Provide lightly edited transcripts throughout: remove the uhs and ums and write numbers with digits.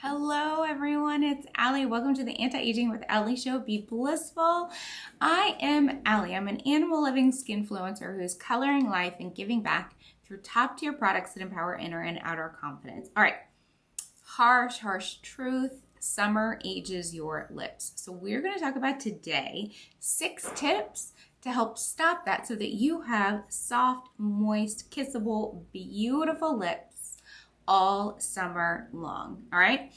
Hello everyone, it's Allie. Welcome to the Anti-Aging with Allie show. Be blissful. I am Allie. I'm an animal living skinfluencer who's coloring life and giving back through top tier products that empower inner and outer confidence. All right, harsh truth. Summer ages your lips. So we're going to talk about today 6 tips to help stop that so that you have soft, moist, kissable, beautiful lips all summer long. All right.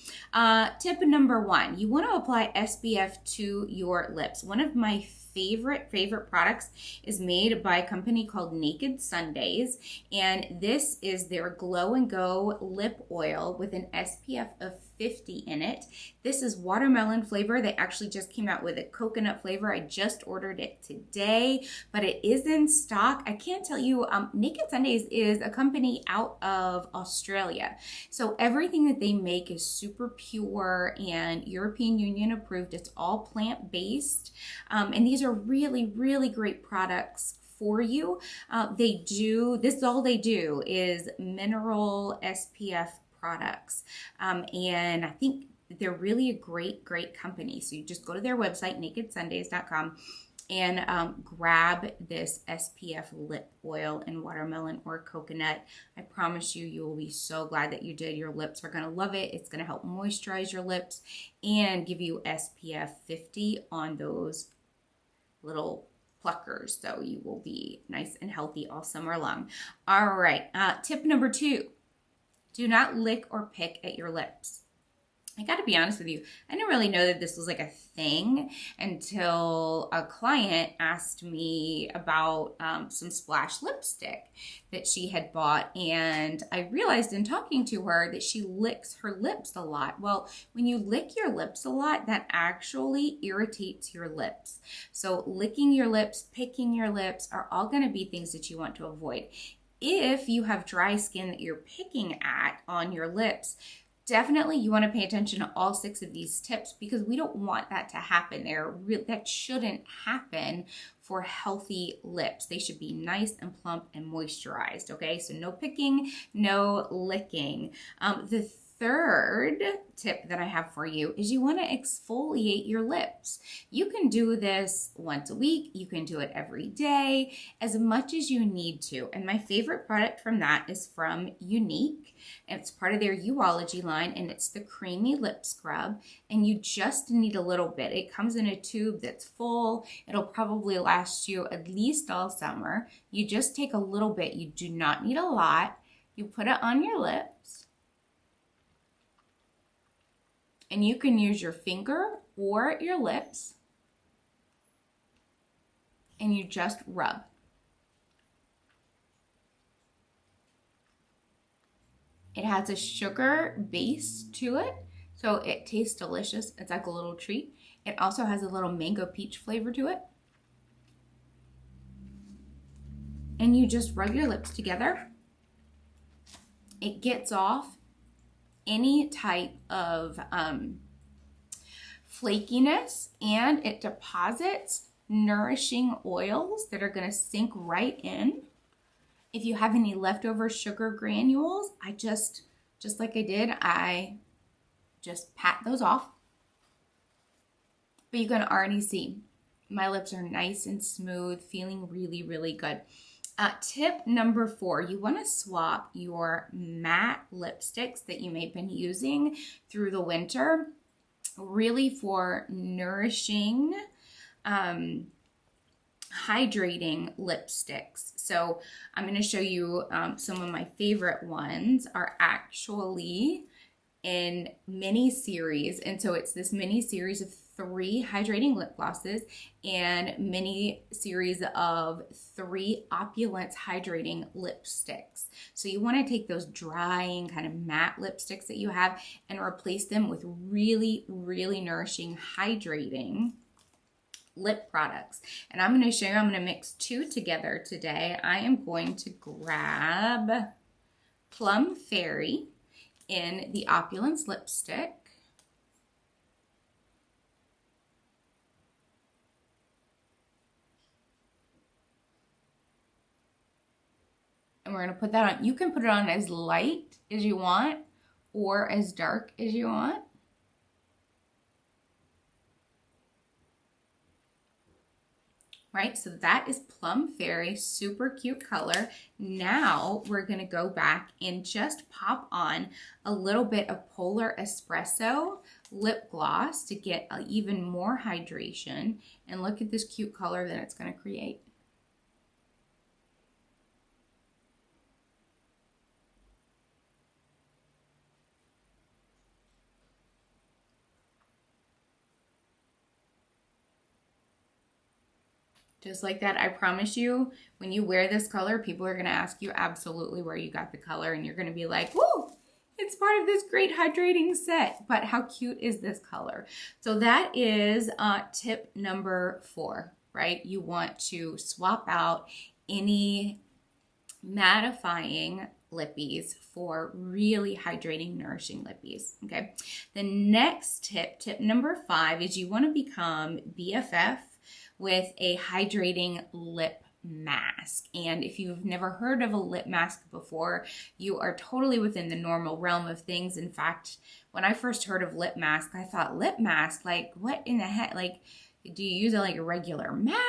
Tip number 1, you want to apply SPF to your lips. One of my favorite products is made by a company called Naked Sundays, and this is their Glow and Go lip oil with an SPF of 50 in it. This is watermelon flavor. They actually just came out with a coconut flavor. I just ordered it today, but it is in stock. I can't tell you, Naked Sundays is a company out of Australia. So everything that they make is super pure and European Union approved. It's all plant-based. And these are really great products for you. This is all they do is mineral SPF products. And I think they're really a great company. So you just go to their website, nakedsundays.com, and grab this SPF lip oil in watermelon or coconut. I promise you, you will be so glad that you did. Your lips are going to love it. It's going to help moisturize your lips and give you SPF 50 on those little pluckers. So you will be nice and healthy all summer long. All right. Tip number 2. Do not lick or pick at your lips. I got to be honest with you, I didn't really know that this was like a thing until a client asked me about some Splash lipstick that she had bought, and I realized in talking to her that she licks her lips a lot. Well, when you lick your lips a lot, that actually irritates your lips. So licking your lips, picking your lips are all going to be things that you want to avoid. If you have dry skin that you're picking at on your lips, definitely you want to pay attention to all 6 of these tips because we don't want that to happen. That shouldn't happen for healthy lips. They should be nice and plump and moisturized, okay? So no picking, no licking. The third tip that I have for you is you want to exfoliate your lips. You can do this once a week. You can do it every day, as much as you need to. And my favorite product from that is from Unique. It's part of their Uology line, and it's the creamy lip scrub. And you just need a little bit. It comes in a tube that's full. It'll probably last you at least all summer. You just take a little bit. You do not need a lot. You put it on your lips. And you can use your finger or your lips, and you just rub. It has a sugar base to it, so it tastes delicious. It's like a little treat. It also has a little mango peach flavor to it. And you just rub your lips together. It gets off any type of flakiness, and it deposits nourishing oils that are going to sink right in. If you have any leftover sugar granules, I just like I just pat those off. But you can already see my lips are nice and smooth, feeling really good. Tip number 4, you want to swap your matte lipsticks that you may have been using through the winter, really for nourishing, hydrating lipsticks. So I'm going to show you some of my favorite ones are actually in mini series, and so it's this mini series of 3 hydrating lip glosses and mini series of 3 Opulence hydrating lipsticks. So you want to take those drying kind of matte lipsticks that you have and replace them with really nourishing hydrating lip products. And I'm going to show you, I'm going to mix 2 together today. I am going to grab Plum Fairy in the Opulence lipstick. And we're going to put that on. You can put it on as light as you want, or as dark as you want. Right, so that is Plum Fairy, super cute color. Now we're gonna go back and just pop on a little bit of Polar Espresso lip gloss to get even more hydration. And look at this cute color that it's gonna create. Just like that, I promise you, when you wear this color, people are gonna ask you absolutely where you got the color, and you're gonna be like, woo, it's part of this great hydrating set. But how cute is this color? So that is tip number 4, right? You want to swap out any mattifying lippies for really hydrating, nourishing lippies, okay? The next tip, tip number 5, is you wanna become BFF with a hydrating lip mask. And if you've never heard of a lip mask before, you are totally within the normal realm of things. In fact, when I first heard of lip mask, I thought, lip mask, like what in the heck? Like, do you use like a regular mask?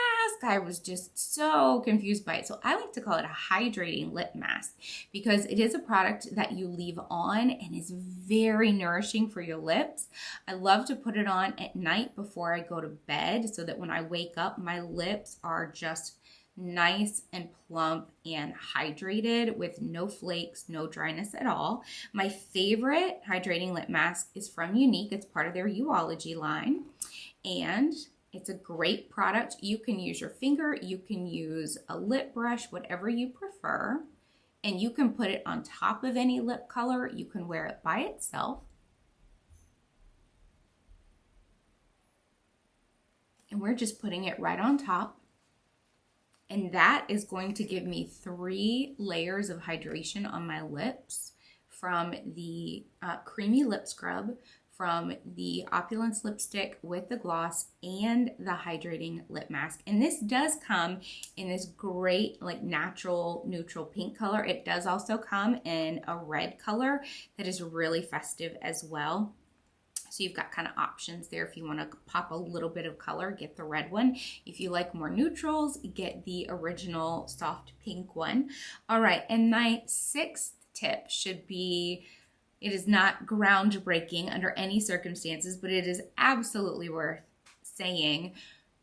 I was just so confused by it. So I like to call it a hydrating lip mask because it is a product that you leave on and is very nourishing for your lips. I love to put it on at night before I go to bed so that when I wake up, my lips are just nice and plump and hydrated with no flakes, no dryness at all. My favorite hydrating lip mask is from Younique. It's part of their Youthology line. And it's a great product. You can use your finger, you can use a lip brush, whatever you prefer, and you can put it on top of any lip color. You can wear it by itself. And we're just putting it right on top. And that is going to give me 3 layers of hydration on my lips from the creamy lip scrub, from the Opulence lipstick with the gloss, and the hydrating lip mask. And this does come in this great like natural neutral pink color. It does also come in a red color that is really festive as well. So you've got kind of options there. If you want to pop a little bit of color, get the red one. If you like more neutrals, get the original soft pink one. All right, and my 6th tip should be, it is not groundbreaking under any circumstances, but it is absolutely worth saying.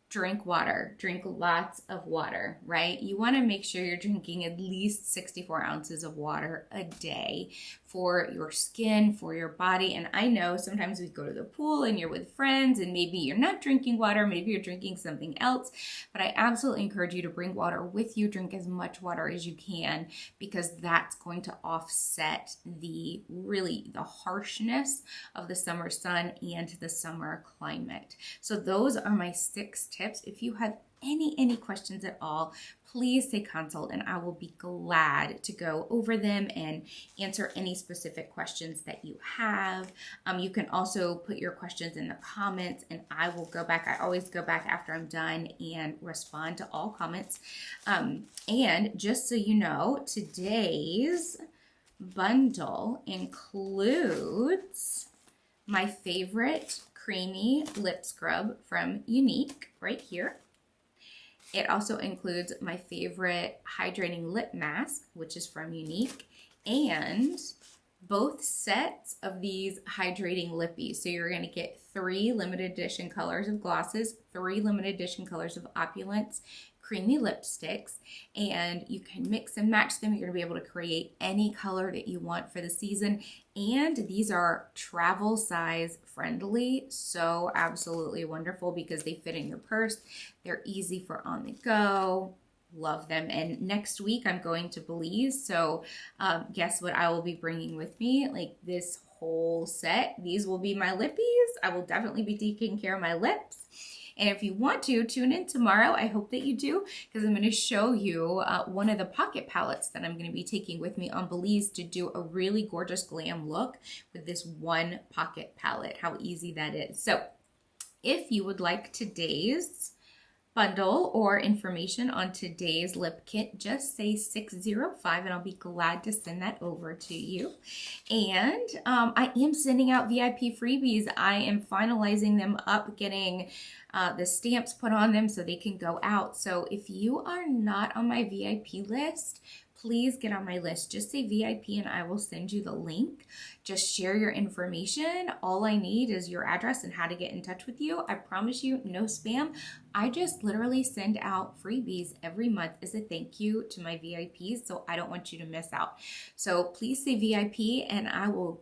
Drink water, drink lots of water, right? You want to make sure you're drinking at least 64 ounces of water a day for your skin, for your body. And I know sometimes we go to the pool and you're with friends and maybe you're not drinking water, maybe you're drinking something else, but I absolutely encourage you to bring water with you. Drink as much water as you can because that's going to offset the harshness of the summer sun and the summer climate. So those are my 6 tips. If you have any questions at all, please say consult and I will be glad to go over them and answer any specific questions that you have. You can also put your questions in the comments and I will go back. I always go back after I'm done and respond to all comments. And just so you know, today's bundle includes my favorite creamy lip scrub from Younique right here. It also includes my favorite hydrating lip mask, which is from Younique, and both sets of these hydrating lippies. So you're going to get 3 limited edition colors of glosses, 3 limited edition colors of Opulence creamy lipsticks, and you can mix and match them. You're going to be able to create any color that you want for the season. And these are travel size friendly, so absolutely wonderful because they fit in your purse. They're easy for on the go. Love them. And next week I'm going to Belize, so guess what I will be bringing with me? Like this whole set. These will be my lippies. I will definitely be taking care of my lips. And if you want to, tune in tomorrow. I hope that you do, because I'm going to show you one of the pocket palettes that I'm going to be taking with me on Belize to do a really gorgeous glam look with this one pocket palette. How easy that is. So if you would like today's bundle or information on today's lip kit, just say 605 and I'll be glad to send that over to you. And I am sending out VIP freebies. I am finalizing them up, getting the stamps put on them so they can go out. So if you are not on my VIP list, please get on my list. Just say VIP and I will send you the link. Just share your information. All I need is your address and how to get in touch with you. I promise you, no spam. I just literally send out freebies every month as a thank you to my VIPs, so I don't want you to miss out. So please say VIP and I will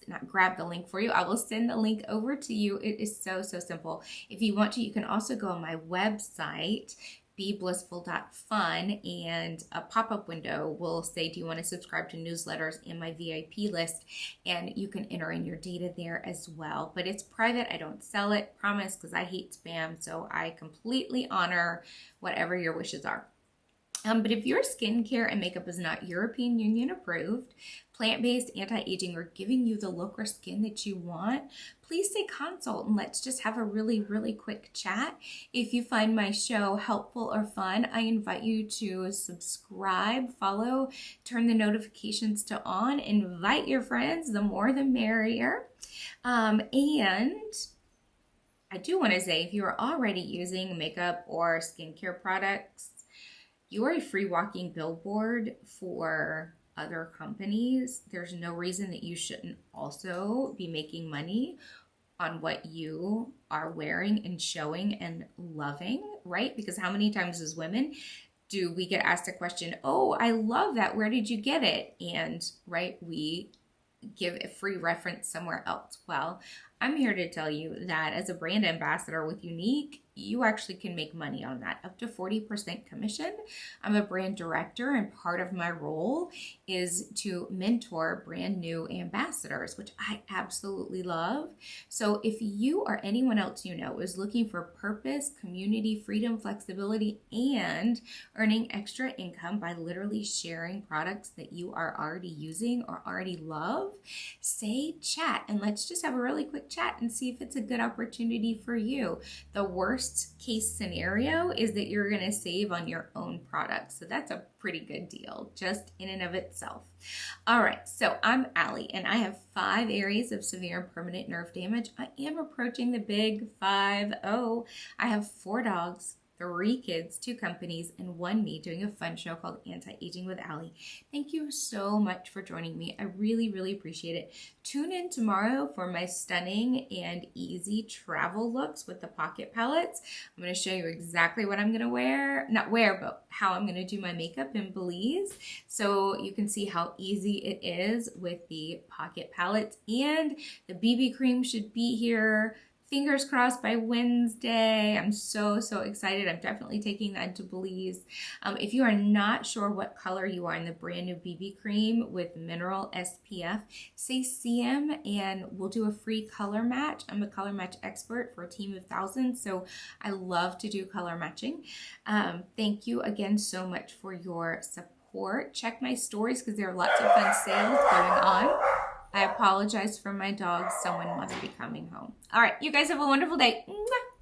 not grab the link for you. I will send the link over to you. It is so simple. If you want to, you can also go on my website, beblissful.fun, and a pop-up window will say, do you want to subscribe to newsletters in my VIP list? And you can enter in your data there as well. But it's private. I don't sell it, promise, because I hate spam. So I completely honor whatever your wishes are. But if your skincare and makeup is not European Union approved, plant-based, anti-aging, or giving you the look or skin that you want, please say consult and let's just have a really quick chat. If you find my show helpful or fun, I invite you to subscribe, follow, turn the notifications to on, invite your friends, the more the merrier. And I do want to say, if you are already using makeup or skincare products, you are a free walking billboard for other companies. There's no reason that you shouldn't also be making money on what you are wearing and showing and loving, right? Because how many times as women do we get asked a question, oh, I love that, where did you get it? And right, we give a free reference somewhere else. Well, I'm here to tell you that as a brand ambassador with Unique, you actually can make money on that, up to 40% commission. I'm a brand director, and part of my role is to mentor brand new ambassadors, which I absolutely love. So if you or anyone else you know is looking for purpose, community, freedom, flexibility, and earning extra income by literally sharing products that you are already using or already love, say chat, and let's just have a really quick chat and see if it's a good opportunity for you. The worst case scenario is that you're going to save on your own products. So that's a pretty good deal just in and of itself. All right, so I'm Allie and I have 5 areas of severe and permanent nerve damage. I am approaching the big 5-0. I have 4 dogs, 3 kids, 2 companies, and 1 me doing a fun show called Anti-Aging with Allie. Thank you so much for joining me. I really appreciate it. Tune in tomorrow for my stunning and easy travel looks with the pocket palettes. I'm going to show you exactly what I'm going to wear, not wear, but how I'm going to do my makeup in Belize. So you can see how easy it is with the pocket palettes, and the BB cream should be here. Fingers crossed by Wednesday. I'm so excited. I'm definitely taking that to Belize. If you are not sure what color you are in the brand new BB cream with mineral SPF, say CM and we'll do a free color match. I'm a color match expert for a team of thousands, so I love to do color matching. Thank you again so much for your support. Check my stories because there are lots of fun sales going on. I apologize for my dogs. Someone must be coming home. All right, you guys have a wonderful day. Mwah.